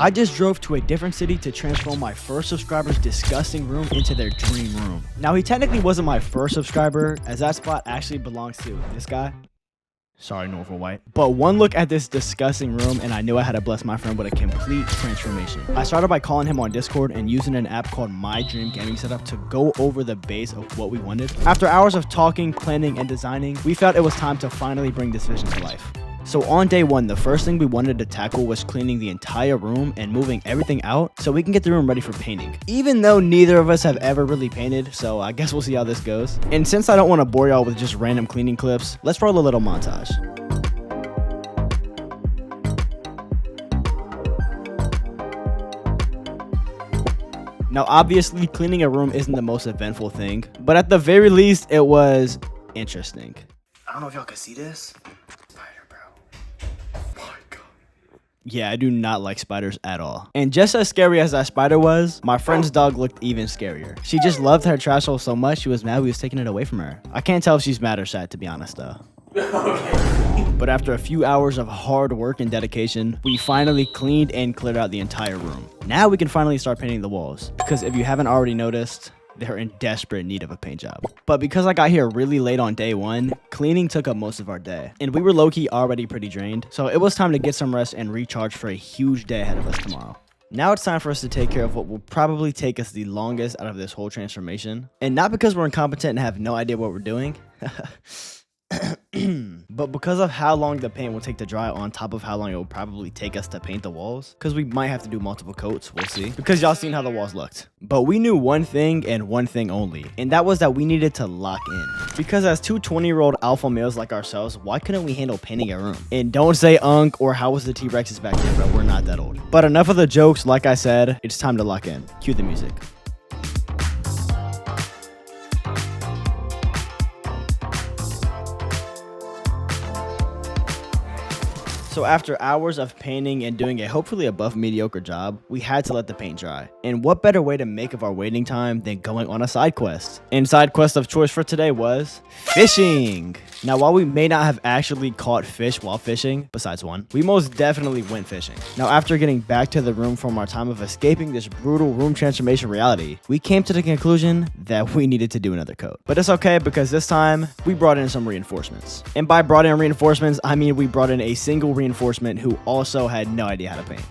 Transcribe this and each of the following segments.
I just drove to a different city to transform my first subscriber's disgusting room into their dream room. Now, he technically wasn't my first subscriber, as that spot actually belongs to this guy. Sorry, Norval White. But one look at this disgusting room and I knew I had to bless my friend with a complete transformation. I started by calling him on Discord and using an app called My Dream Gaming Setup to go over the base of what we wanted. After hours of talking, planning, and designing, we felt it was time to finally bring this vision to life. So on day one, the first thing we wanted to tackle was cleaning the entire room and moving everything out so we can get the room ready for painting. Even though neither of us have ever really painted, so I guess we'll see how this goes. And since I don't want to bore y'all with just random cleaning clips, let's roll a little montage. Now obviously cleaning a room isn't the most eventful thing, but at the very least it was interesting. I don't know if y'all can see this. Yeah, I do not like spiders at all. And just as scary as that spider was, my friend's dog looked even scarier. She just loved her trash hole so much, she was mad we was taking it away from her. I can't tell if she's mad or sad, to be honest though. Okay. But after a few hours of hard work and dedication, we finally cleaned and cleared out the entire room. Now we can finally start painting the walls. Because if you haven't already noticed, they're in desperate need of a paint job. But because I got here really late on day one, cleaning took up most of our day. And we were low-key already pretty drained, so it was time to get some rest and recharge for a huge day ahead of us tomorrow. Now it's time for us to take care of what will probably take us the longest out of this whole transformation. And not because we're incompetent and have no idea what we're doing, but because of how long the paint will take to dry on top of how long it will probably take us to paint the walls, because we might have to do multiple coats, we'll see, because y'all seen how the walls looked. But we knew one thing and one thing only, and that was that we needed to lock in. Because as two 20-year-old alpha males like ourselves, why couldn't we handle painting a room? And don't say unk or how was the T-Rexes back then, bro, we're not that old. But enough of the jokes, like I said, it's time to lock in. Cue the music. So after hours of painting and doing a hopefully above mediocre job, we had to let the paint dry. And what better way to make of our waiting time than going on a side quest? And side quest of choice for today was fishing. Now, while we may not have actually caught fish while fishing, besides one, we most definitely went fishing. Now, after getting back to the room from our time of escaping this brutal room transformation reality, we came to the conclusion that we needed to do another coat. But it's okay because this time we brought in some reinforcements. And by brought in reinforcements, I mean we brought in a single reinforcement who also had no idea how to paint.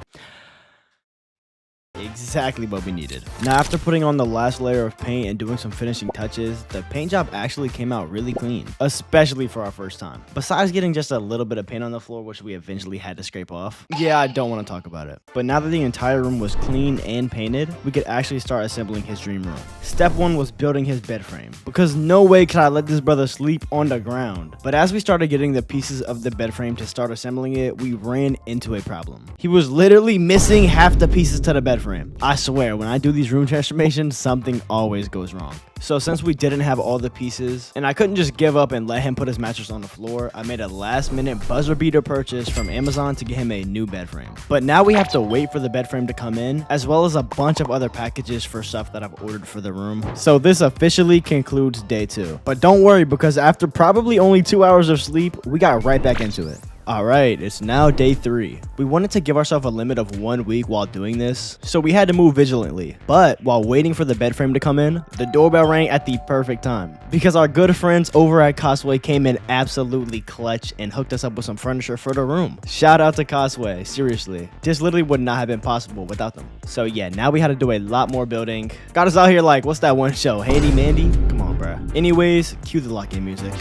Exactly what we needed. Now, after putting on the last layer of paint and doing some finishing touches, the paint job actually came out really clean, especially for our first time. Besides getting just a little bit of paint on the floor, which we eventually had to scrape off. Yeah, I don't want to talk about it. But now that the entire room was clean and painted, we could actually start assembling his dream room. Step one was building his bed frame, because no way could I let this brother sleep on the ground. But as we started getting the pieces of the bed frame to start assembling it, we ran into a problem. He was literally missing half the pieces to the bed frame. I swear, when I do these room transformations, something always goes wrong. So since we didn't have all the pieces, and I couldn't just give up and let him put his mattress on the floor, I made a last-minute buzzer beater purchase from Amazon to get him a new bed frame. But now we have to wait for the bed frame to come in, as well as a bunch of other packages for stuff that I've ordered for the room. So this officially concludes day 2. But don't worry, because after probably only 2 hours of sleep, we got right back into it. Alright, it's now day 3. We wanted to give ourselves a limit of 1 week while doing this, so we had to move vigilantly. But while waiting for the bed frame to come in, the doorbell rang at the perfect time, because our good friends over at Costway came in absolutely clutch and hooked us up with some furniture for the room. Shout out to Costway, seriously. This literally would not have been possible without them. So yeah, now we had to do a lot more building. Got us out here like, what's that one show? Handy Mandy? Come on, bruh. Anyways, cue the lock-in music.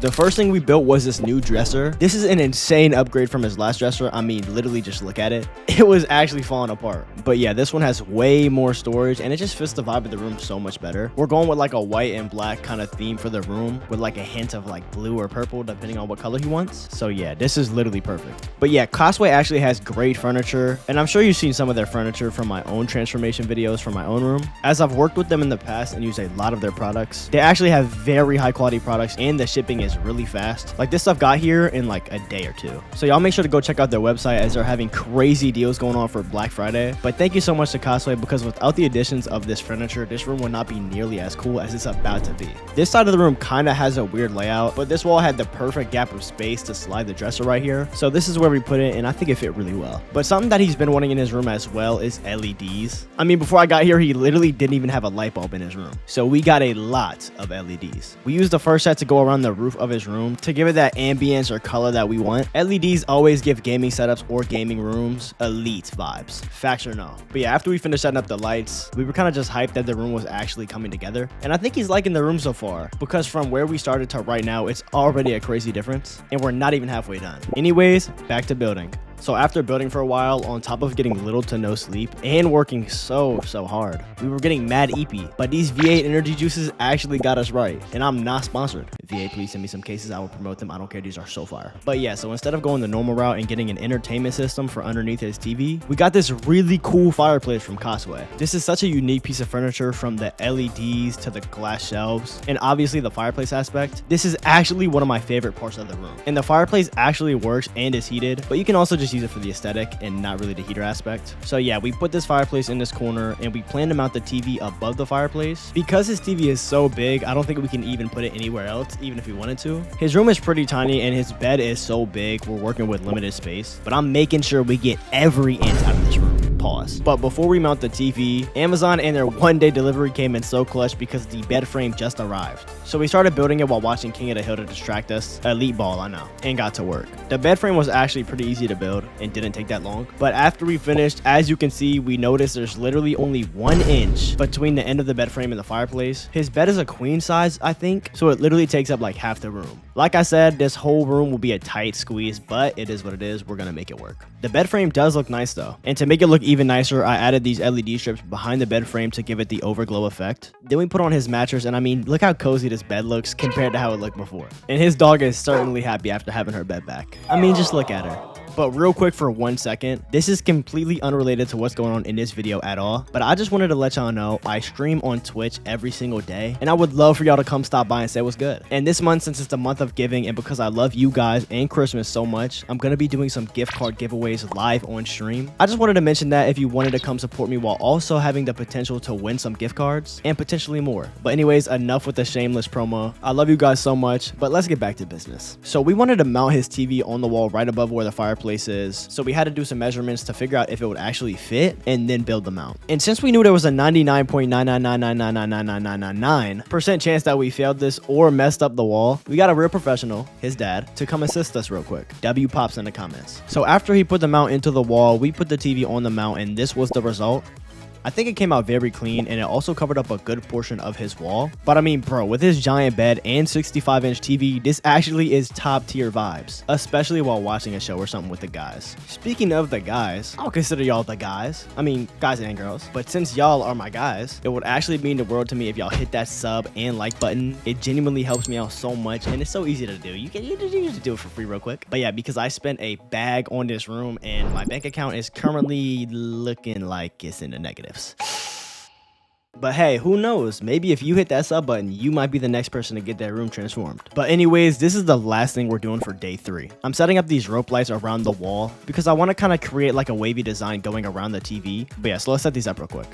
The first thing we built was this new dresser. This is an insane upgrade from his last dresser. I mean, literally just look at it. It was actually falling apart. But yeah, this one has way more storage and it just fits the vibe of the room so much better. We're going with like a white and black kind of theme for the room with like a hint of like blue or purple depending on what color he wants. So yeah, this is literally perfect. But yeah, Costway actually has great furniture, and I'm sure you've seen some of their furniture from my own transformation videos from my own room. As I've worked with them in the past and used a lot of their products, they actually have very high quality products and the shipping is is really fast. Like, this stuff got here in like a day or two. So y'all make sure to go check out their website as they're having crazy deals going on for Black Friday. But thank you so much to Costway, because without the additions of this furniture, this room would not be nearly as cool as it's about to be. This side of the room kind of has a weird layout, but this wall had the perfect gap of space to slide the dresser right here. So this is where we put it, and I think it fit really well. But something that he's been wanting in his room as well is LEDs. I mean, before I got here, he literally didn't even have a light bulb in his room. So we got a lot of LEDs. We used the first set to go around the roof of his room to give it that ambience or color that we want. LEDs always give gaming setups or gaming rooms elite vibes. Facts or no. But yeah, after we finished setting up the lights, we were kind of just hyped that the room was actually coming together. And I think he's liking the room so far, because from where we started to right now, it's already a crazy difference, and we're not even halfway done. Anyways, back to building. So after building for a while, on top of getting little to no sleep and working so hard, we were getting mad eepy. But these V8 energy juices actually got us right. And I'm not sponsored. V8, please send me some cases. I will promote them. I don't care. These are so fire. But yeah, so instead of going the normal route and getting an entertainment system for underneath his TV, we got this really cool fireplace from Costway. This is such a unique piece of furniture, from the LEDs to the glass shelves and obviously the fireplace aspect. This is actually one of my favorite parts of the room. And the fireplace actually works and is heated, but you can also just use it for the aesthetic and not really the heater aspect. So yeah, we put this fireplace in this corner, and we plan to mount the TV above the fireplace. Because his TV is so big, I don't think we can even put it anywhere else, even if we wanted to. His room is pretty tiny, and his bed is so big, we're working with limited space. But I'm making sure we get every inch out of this room. Pause. But before we mount the TV, Amazon and their one-day delivery came in so clutch because the bed frame just arrived. So we started building it while watching King of the Hill to distract us. Elite ball, I know. And got to work. The bed frame was actually pretty easy to build and didn't take that long. But after we finished, as you can see, we noticed there's literally only 1 inch between the end of the bed frame and the fireplace. His bed is a queen size, I think, so it literally takes up like half the room. Like I said, this whole room will be a tight squeeze, but it is what it is. We're gonna make it work. The bed frame does look nice though. And to make it look even nicer, I added these LED strips behind the bed frame to give it the overglow effect. Then we put on his mattress, and I mean, look how cozy this bed looks compared to how it looked before. And his dog is certainly happy after having her bed back. I mean, just look at her. But real quick for 1 second, this is completely unrelated to what's going on in this video at all, but I just wanted to let y'all know I stream on Twitch every single day, and I would love for y'all to come stop by and say what's good. And this month, since it's the month of giving, and because I love you guys and Christmas so much, I'm gonna be doing some gift card giveaways live on stream. I just wanted to mention that if you wanted to come support me while also having the potential to win some gift cards and potentially more. But anyways, enough with the shameless promo. I love you guys so much, but let's get back to business. So we wanted to mount his TV on the wall right above where the fireplace is, so we had to do some measurements to figure out if it would actually fit and then build the mount. And since we knew there was a 99.999999999% chance that we failed this or messed up the wall, we got a real professional, his dad, to come assist us real quick. W pops in the comments. So after he put the mount into the wall, we put the TV on the mount, and this was the result. I think it came out very clean, and it also covered up a good portion of his wall. But I mean, bro, with his giant bed and 65-inch TV, this actually is top tier vibes, especially while watching a show or something with the guys. Speaking of the guys, I'll consider y'all the guys. I mean, guys and girls. But since y'all are my guys, it would actually mean the world to me if y'all hit that sub and like button. It genuinely helps me out so much, and it's so easy to do. You can just do it for free real quick. But yeah, because I spent a bag on this room, and my bank account is currently looking like it's in the negative. But hey, who knows? Maybe if you hit that sub button, you might be the next person to get that room transformed. But anyways, this is the last thing we're doing for day 3. I'm setting up these rope lights around the wall because I want to kind of create like a wavy design going around the TV. But yeah, so let's set these up real quick.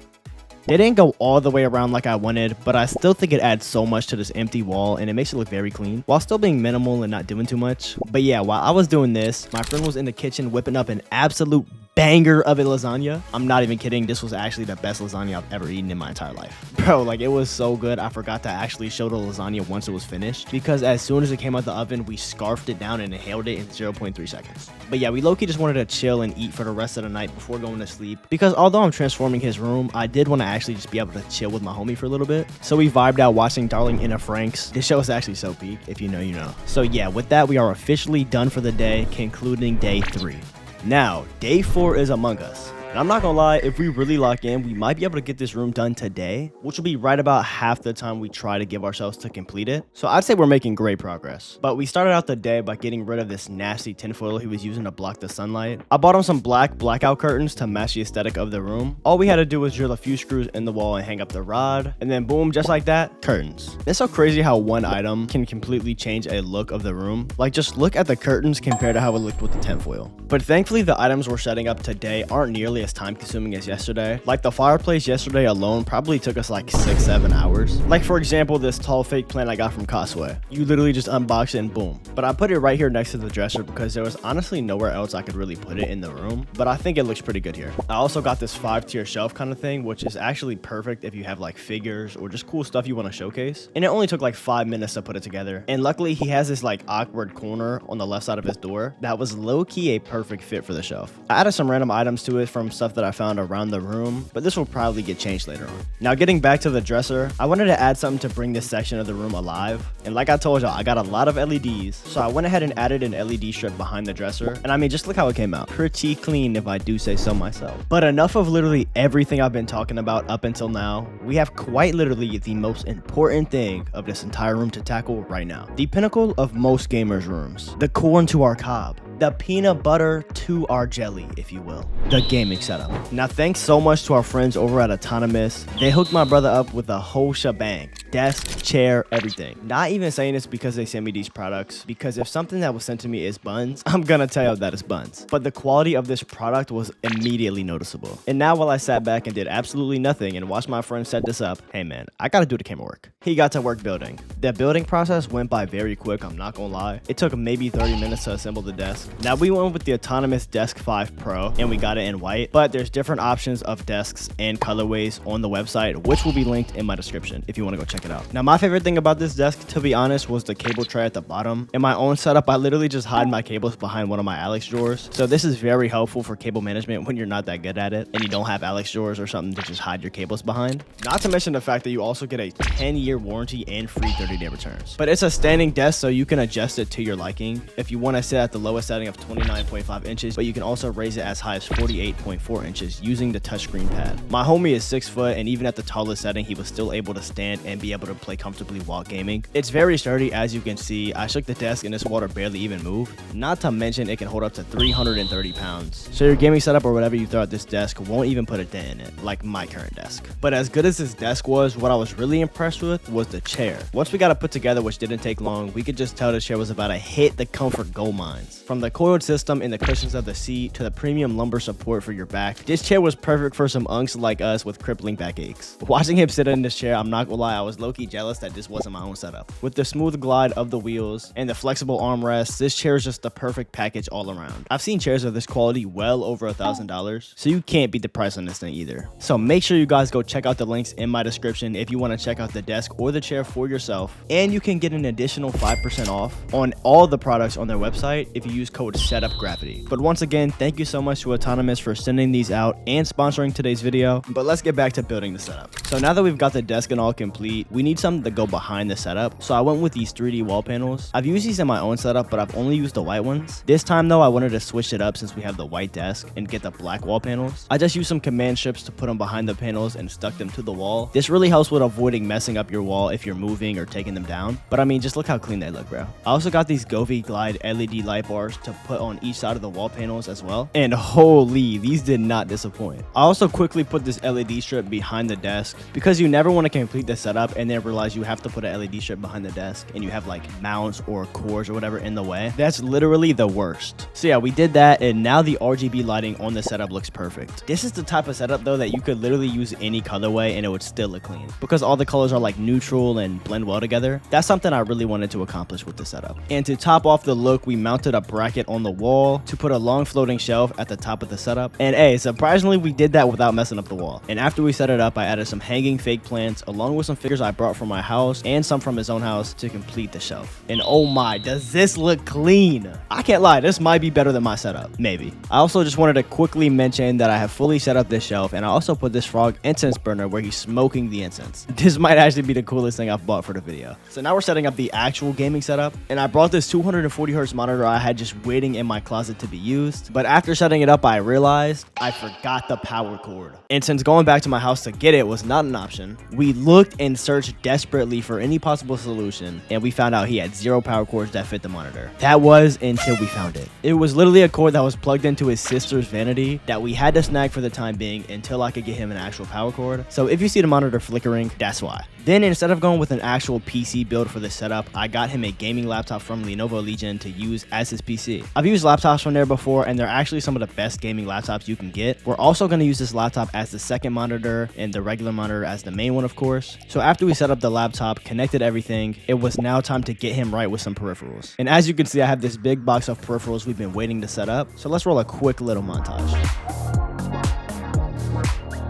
They didn't go all the way around like I wanted, but I still think it adds so much to this empty wall, and it makes it look very clean while still being minimal and not doing too much. But yeah, while I was doing this, my friend was in the kitchen whipping up an absolute banger of a lasagna. I'm not even kidding. This was actually the best lasagna I've ever eaten in my entire life. Bro, like, it was so good. I forgot to actually show the lasagna once it was finished, because as soon as it came out the oven, we scarfed it down and inhaled it in 0.3 seconds. But yeah, we low-key just wanted to chill and eat for the rest of the night before going to sleep, because although I'm transforming his room, I did want to actually just be able to chill with my homie for a little bit. So we vibed out watching Darling in a Franks. This show is actually so peak. If you know, you know. So yeah, with that, we are officially done for the day, concluding day 3. Now, day 4 is among us. And I'm not gonna lie, if we really lock in, we might be able to get this room done today, which will be right about half the time we try to give ourselves to complete it. So I'd say we're making great progress. But we started out the day by getting rid of this nasty tinfoil he was using to block the sunlight. I bought him some black blackout curtains to match the aesthetic of the room. All we had to do was drill a few screws in the wall and hang up the rod, and then boom, just like that, curtains. It's so crazy how one item can completely change a look of the room. Like, just look at the curtains compared to how it looked with the tinfoil. But thankfully, the items we're setting up today aren't nearly as time consuming as yesterday. Like, the fireplace yesterday alone probably took us like 6-7 hours. Like, for example, this tall fake plant I got from Costway. You literally just unbox it and boom. But I put it right here next to the dresser because there was honestly nowhere else I could really put it in the room. But I think it looks pretty good here. I also got this 5-tier shelf kind of thing, which is actually perfect if you have like figures or just cool stuff you want to showcase. And it only took like 5 minutes to put it together. And luckily, he has this like awkward corner on the left side of his door that was low-key a perfect fit for the shelf. I added some random items to it from stuff that I found around the room, but this will probably get changed later on. Now, getting back to the dresser, I wanted to add something to bring this section of the room alive. And like I told y'all, I got a lot of LEDs, so I went ahead and added an LED strip behind the dresser. And I mean, just look how it came out. Pretty clean if I do say so myself. But enough of literally everything I've been talking about up until now. We have quite literally the most important thing of this entire room to tackle right now. The pinnacle of most gamers' rooms. The corn to our cob. The peanut butter to our jelly, if you will. The gaming setup. Now, thanks so much to our friends over at Autonomous. They hooked my brother up with a whole shebang. Desk, chair, everything. Not even saying this because they sent me these products, because if something that was sent to me is buns, I'm gonna tell you that it's buns. But the quality of this product was immediately noticeable. And now while I sat back and did absolutely nothing and watched my friend set this up, hey man, I gotta do the camera work. He got to work building. The building process went by very quick, I'm not gonna lie. It took maybe 30 minutes to assemble the desk. Now, we went with the Autonomous Desk 5 Pro and we got it in white, but there's different options of desks and colorways on the website, which will be linked in my description if you want to go check it out. Now, my favorite thing about this desk, to be honest, was the cable tray at the bottom. In my own setup, I literally just hide my cables behind one of my Alex drawers. So this is very helpful for cable management when you're not that good at it and you don't have Alex drawers or something to just hide your cables behind. Not to mention the fact that you also get a 10-year warranty and free 30-day returns. But it's a standing desk, so you can adjust it to your liking. If you want to sit at the lowest setting of 29.5 inches, but you can also raise it as high as 48.4 inches using the touchscreen pad. My homie is 6 foot, and even at the tallest setting, he was still able to stand and be able to play comfortably while gaming. It's very sturdy, as you can see. I shook the desk and this water barely even moved. Not to mention, it can hold up to 330 pounds. So your gaming setup or whatever you throw at this desk won't even put a dent in it, like my current desk. But as good as this desk was, what I was really impressed with was the chair. Once we got it put together, which didn't take long, we could just tell the chair was about to hit the comfort gold mines. From the coiled system in the cushions of the seat to the premium lumbar support for your back, this chair was perfect for some unks like us with crippling backaches. Watching him sit in this chair, I'm not gonna lie, I was low-key jealous that this wasn't my own setup. With the smooth glide of the wheels and the flexible armrests, this chair is just the perfect package all around. I've seen chairs of this quality well over $1,000, so you can't beat the price on this thing either. So make sure you guys go check out the links in my description if you want to check out the desk or the chair for yourself, and you can get an additional 5% off on all the products on their website if you use code SETUPGRAVITY. But once again, thank you so much to Autonomous for sending these out and sponsoring today's video. But let's get back to building the setup. So now that we've got the desk and all complete, we need something to go behind the setup. So I went with these 3D wall panels. I've used these in my own setup, but I've only used the white ones. This time though, I wanted to switch it up since we have the white desk and get the black wall panels. I just used some command strips to put them behind the panels and stuck them to the wall. This really helps with avoiding messing up your wall if you're moving or taking them down. But I mean, just look how clean they look, bro. I also got these Govee Glide LED light bars to put on each side of the wall panels as well. And holy, these did not disappoint. I also quickly put this LED strip behind the desk because you never want to complete the setup and then realize you have to put an LED strip behind the desk and you have like mounts or cords or whatever in the way. That's literally the worst. So yeah, we did that, and now the RGB lighting on the setup looks perfect. This is the type of setup though that you could literally use any colorway and it would still look clean because all the colors are like neutral and blend well together. That's something I really wanted to accomplish with the setup. And to top off the look, we mounted a bracket on the wall to put a long floating shelf at the top of the setup. And hey, surprisingly, we did that without messing up the wall. And after we set it up, I added some hanging fake plants along with some figures I I brought from my house and some from his own house to complete the shelf. And oh my, does this look clean? I can't lie, this might be better than my setup. Maybe. I also just wanted to quickly mention that I have fully set up this shelf, and I also put this frog incense burner where he's smoking the incense. This might actually be the coolest thing I've bought for the video. So now we're setting up the actual gaming setup, and I brought this 240 hertz monitor I had just waiting in my closet to be used. But after setting it up, I realized I forgot the power cord. And since going back to my house to get it was not an option, we looked and searched desperately for any possible solution, and we found out he had 0 power cords that fit the monitor. That was until we found it. It was literally a cord that was plugged into his sister's vanity that we had to snag for the time being until I could get him an actual power cord. So if you see the monitor flickering, that's why. Then instead of going with an actual PC build for this setup, I got him a gaming laptop from Lenovo Legion to use as his PC. I've used laptops from there before, and they're actually some of the best gaming laptops you can get. We're also going to use this laptop as the second monitor and the regular monitor as the main one, of course. So after we set up the laptop, connected everything, it was now time to get him right with some peripherals. And as you can see, I have this big box of peripherals we've been waiting to set up. So let's roll a quick little montage.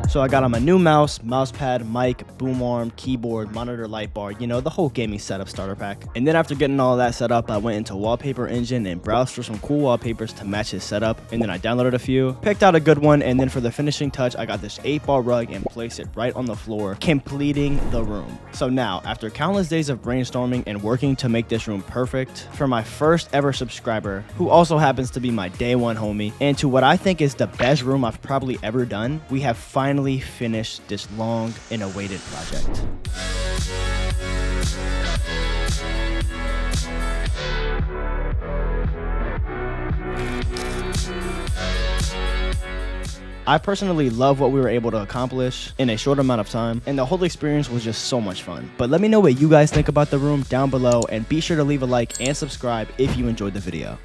So I got him a new mouse, mousepad, mic, boom arm, keyboard, monitor, light bar, you know, the whole gaming setup starter pack. And then after getting all of that set up, I went into Wallpaper Engine and browsed for some cool wallpapers to match his setup. And then I downloaded a few, picked out a good one, and then for the finishing touch, I got this 8-ball rug and placed it right on the floor, completing the room. So now, after countless days of brainstorming and working to make this room perfect, for my first ever subscriber, who also happens to be my day one homie, and to what I think is the best room I've probably ever done, we have finally finished this long and awaited project. I personally love what we were able to accomplish in a short amount of time, and the whole experience was just so much fun. But let me know what you guys think about the room down below, and be sure to leave a like and subscribe if you enjoyed the video.